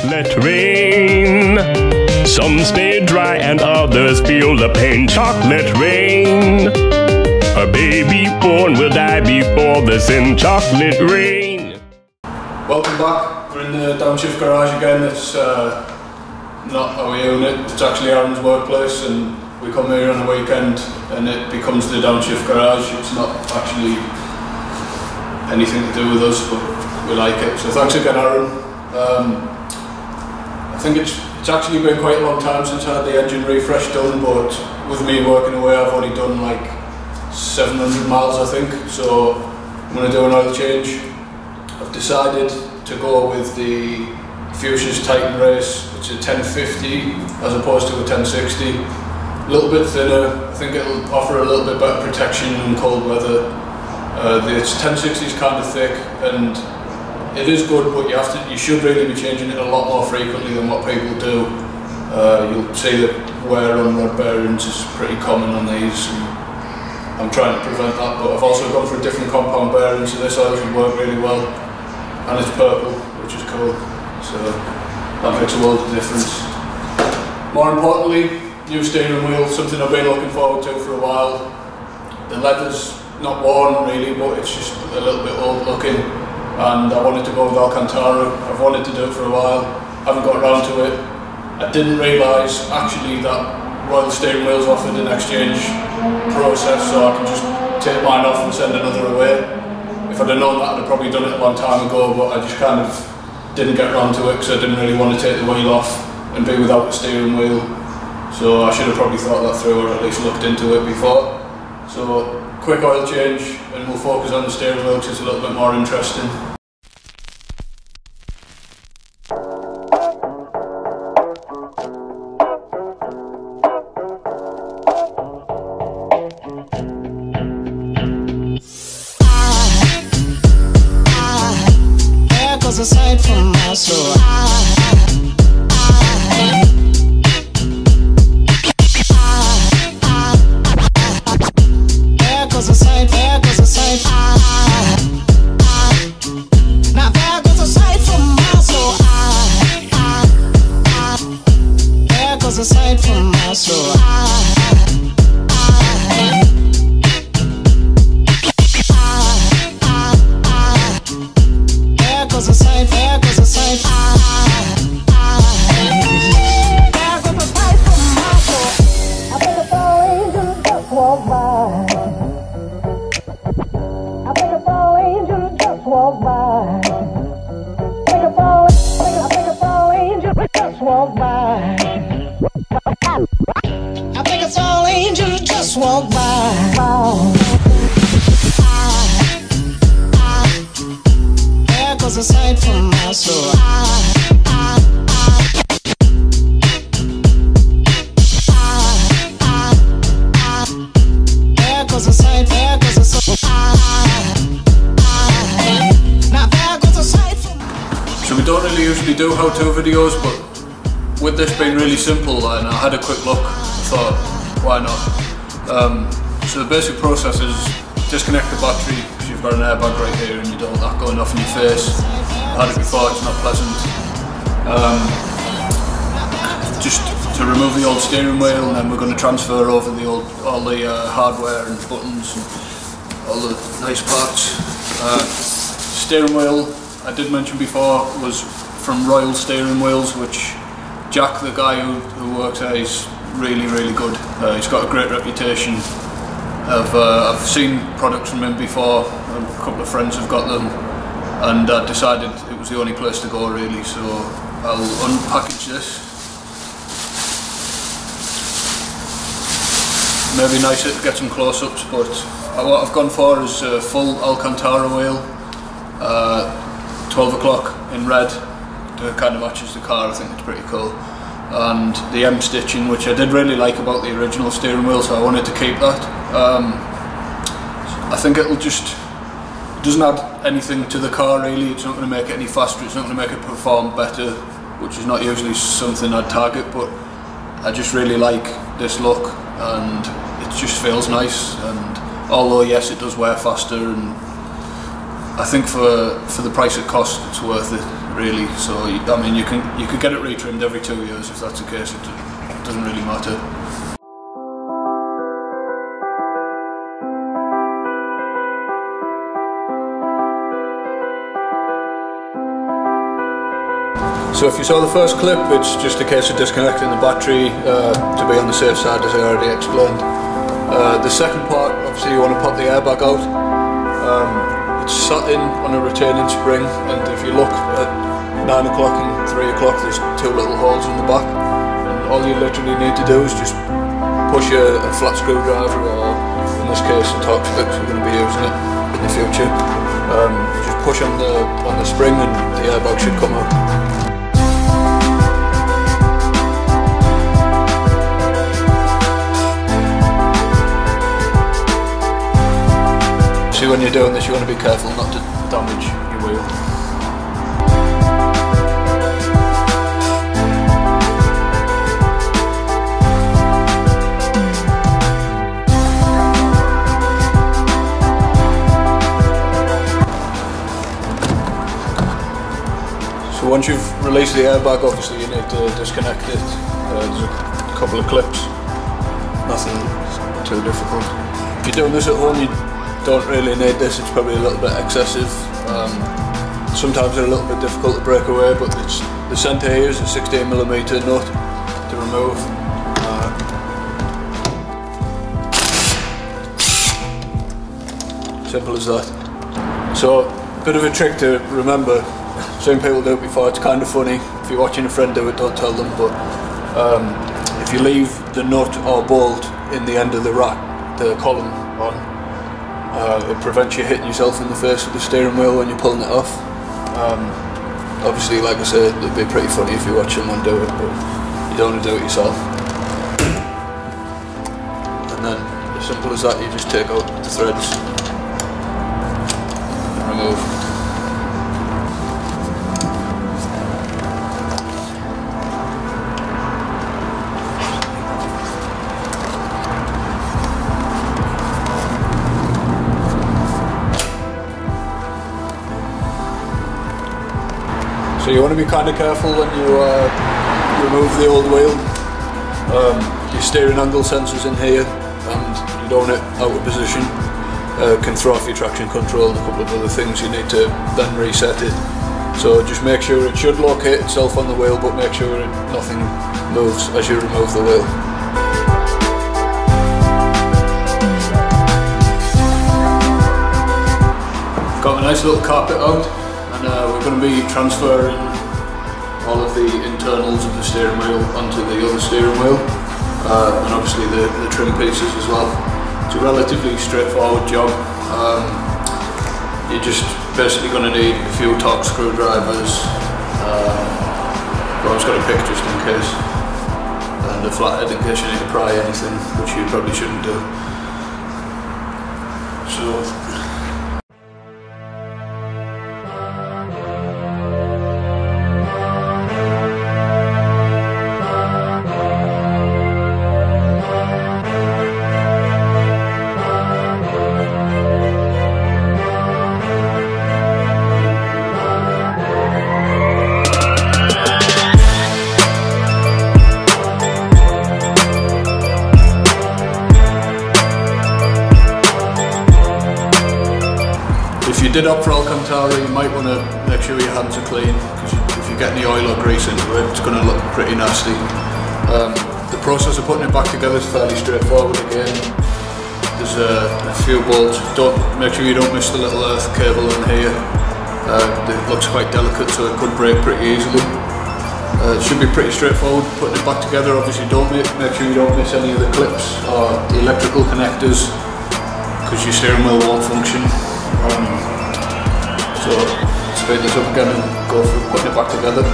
chocolate rain. Some stay dry and others feel the pain. Chocolate rain. A baby born will die before the sin. Chocolate rain. Welcome back. We're in the downshift garage again. It's not our unit, it's actually Aaron's workplace, and we come here on the weekend and it becomes the downshift garage. It's not actually anything to do with us, but we like it. So thanks again, Aaron. I think it's actually been quite a long time since I had the engine refresh done, but with me working away I've only done like 700 miles I think, so I'm going to do an oil change. I've decided to go with the Fuchsia's Titan Race. It's a 1050 as opposed to a 1060. A little bit thinner. I think it'll offer a little bit better protection in cold weather. The 1060 is kind of thick and it is good, but you should really be changing it a lot more frequently than what people do. You'll see that wear on rod bearings is pretty common on these. I'm trying to prevent that, but I've also gone for a different compound bearing, so this oil should work really well. And it's purple, which is cool, so that makes a world of difference. More importantly, new steering wheel, something I've been looking forward to for a while. The leather's not worn really, but it's just a little bit old looking, and I wanted to go with Alcantara. I've wanted to do it for a while, haven't got around to it. I didn't realise actually that Royal steering wheels offered an exchange process, so I can just take mine off and send another away. If I'd have known that, I'd have probably done it a long time ago, but I just kind of didn't get around to it because I didn't really want to take the wheel off and be without the steering wheel. So I should have probably thought that through, or at least looked into it before. So quick oil change and we'll focus on the steering wheel because it's a little bit more interesting. Aside from my soul, there goes a sight, there goes a sight. Now there goes a sight from my soul. There goes a sight from my soul. There goes a sight, there goes a sight. There goes a sight from my soul. I think a fall angel just walked by. I think a fall angel just walked by. I think a fall angel just walked by. I think a fall angel just walked by. There goes a sight from my soul. There goes a sight, there goes a sight. Now there goes a sight from. So we don't really usually do how-to videos, but with this being really simple and I had a quick look, I thought, why not? So the basic process is disconnect the battery, because you've got an airbag right here and you don't want that going off in your face. I had it before, it's not pleasant. Just to remove the old steering wheel, and then we're going to transfer over all the hardware and buttons and all the nice parts. Steering wheel, I did mention before, was from Royal steering wheels, which Jack, the guy who works there, is really, really good. He's got a great reputation. I've seen products from him before, a couple of friends have got them, and I decided it was the only place to go really, so I'll unpackage this. Maybe nicer to get some close-ups, but what I've gone for is a full Alcantara wheel, 12 o'clock in red. It kind of matches the car, I think it's pretty cool. And the M stitching, which I did really like about the original steering wheel, so I wanted to keep that. I think it doesn't add anything to the car really. It's not going to make it any faster, it's not going to make it perform better, which is not usually something I'd target, but I just really like this look and it just feels nice. And although yes, it does wear faster, and I think for the price it costs, it's worth it really. So I mean, you could get it retrimmed every 2 years if that's the case. It doesn't really matter. So if you saw the first clip, it's just a case of disconnecting the battery to be on the safe side, as I already explained. The second part, obviously you want to pop the airbag out. It's sat in on a retaining spring, and if you look at 9 o'clock and 3 o'clock, there's 2 little holes in the back. And all you literally need to do is just push a flat screwdriver, or in this case a Torx fix, we're going to be using it in the future. Just push on the spring and the airbag should come out. See, when you're doing this, you want to be careful not to damage your wheel. So once you've released the airbag, obviously you need to disconnect it. There's a couple of clips, nothing too difficult. If you're doing this at home, you don't really need this, it's probably a little bit excessive. Sometimes they're a little bit difficult to break away, but the centre here is a 16mm nut to remove. Simple as that. So, a bit of a trick to remember. Seen people do it before, it's kind of funny. If you're watching a friend do it, don't tell them, but if you leave the nut or bolt in the end of the rack, the column on, it prevents you hitting yourself in the face with the steering wheel when you're pulling it off. Obviously, like I said, it'd be pretty funny if you watch someone do it, but you don't want to do it yourself. And then, as simple as that, you just take out the threads and remove. So you want to be kind of careful when you remove the old wheel. Your steering angle sensor's in here, and you don't want it out of position. Can throw off your traction control and a couple of other things. You need to then reset it. So just make sure it should locate itself on the wheel, but make sure nothing moves as you remove the wheel. Got a nice little carpet out. We're going to be transferring all of the internals of the steering wheel onto the other steering wheel, and obviously the trim pieces as well. It's a relatively straightforward job. You're just basically going to need a few Torx screwdrivers, I was going to pick just in case, and a flathead in case you need to pry anything, which you probably shouldn't do. So. If you did opt for alcantara, you might want to make sure your hands are clean, because if you get any oil or grease into it, it's going to look pretty nasty. The process of putting it back together is fairly straightforward again. There's a few bolts. Make sure you don't miss the little earth cable in here. It looks quite delicate, so it could break pretty easily. It should be pretty straightforward putting it back together. Obviously, make sure you don't miss any of the clips or the electrical connectors, because your steering wheel won't function. So speed this up again and go through putting it back together.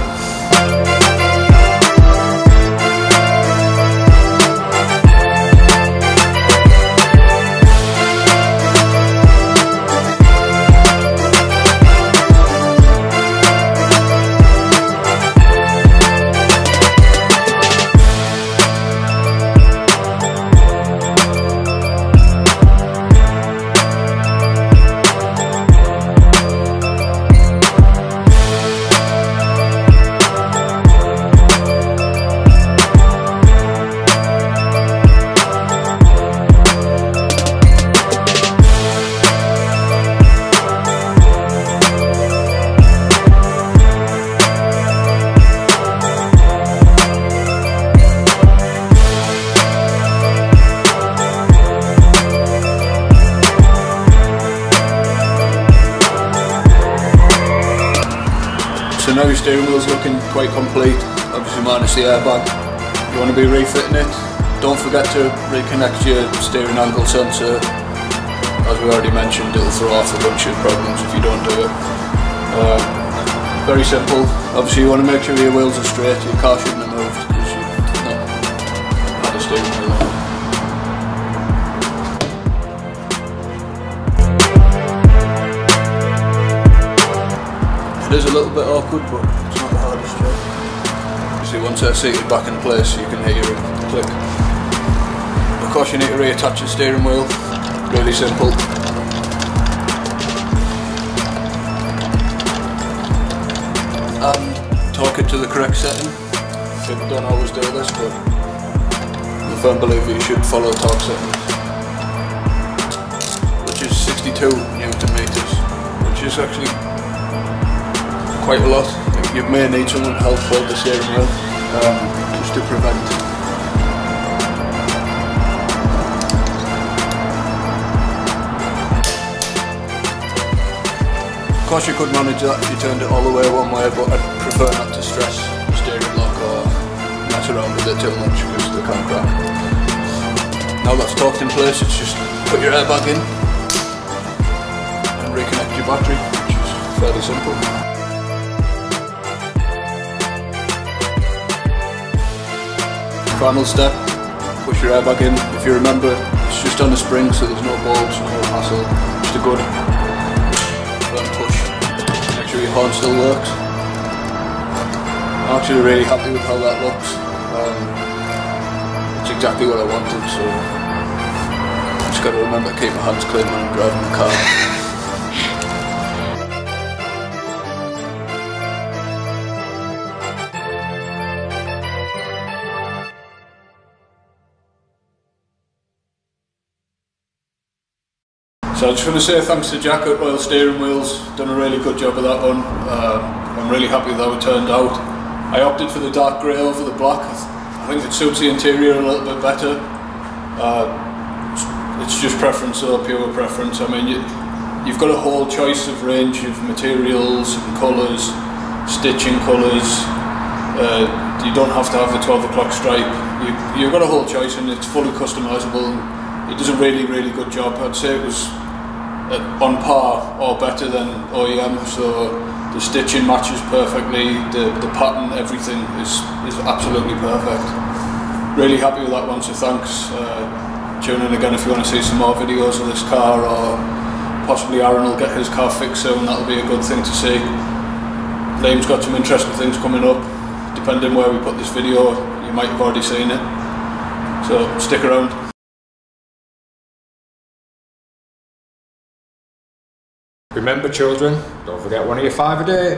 steering wheel's looking quite complete, obviously minus the airbag. You want to be refitting it. Don't forget to reconnect your steering angle sensor. As we already mentioned, it'll throw off a bunch of problems if you don't do it. Very simple. Obviously you want to make sure your wheels are straight, your car shouldn't have moved because you've not had a steering wheel on. It is a little bit awkward, but it's not the hardest job. Obviously once they're seated back in place you can hear it click. Of course you need to reattach the steering wheel. Really simple. And torque it to the correct setting. People don't always do this, but I'm a firm believer you should follow torque settings. Which is 62 Newton meters, which is actually quite a lot. You may need someone to help hold the steering wheel, just to prevent. Of course you could manage that if you turned it all the way one way, but I'd prefer not to stress the steering lock or mess around with it too much because they can crack. Now that's torqued in place, it's just put your airbag in and reconnect your battery, which is fairly simple. Final step, push your airbag in. If you remember, it's just on the spring, so there's no bulge, no hassle, just a good push. Make sure your horn still works. I'm actually really happy with how that looks. It's exactly what I wanted, so I just got to remember to keep my hands clean when I'm driving the car. So I just want to say thanks to Jack at Royal Steering Wheels, done a really good job of that one. I'm really happy with how it turned out. I opted for the dark grey over the black. I think it suits the interior a little bit better. It's just preference, though, pure preference. I mean, you've got a whole choice of range of materials and colours, stitching colours. You don't have to have the 12 o'clock stripe. You've got a whole choice and it's fully customisable. It does a really, really good job. I'd say it was on par or better than OEM, so the stitching matches perfectly, the pattern, everything is absolutely perfect. Really happy with that one, so thanks. Tune in again if you want to see some more videos of this car, or possibly Aaron will get his car fixed soon. That'll be a good thing to see. Liam's got some interesting things coming up. Depending where we put this video, you might have already seen it, so stick around. Remember children, don't forget one of your 5 a day.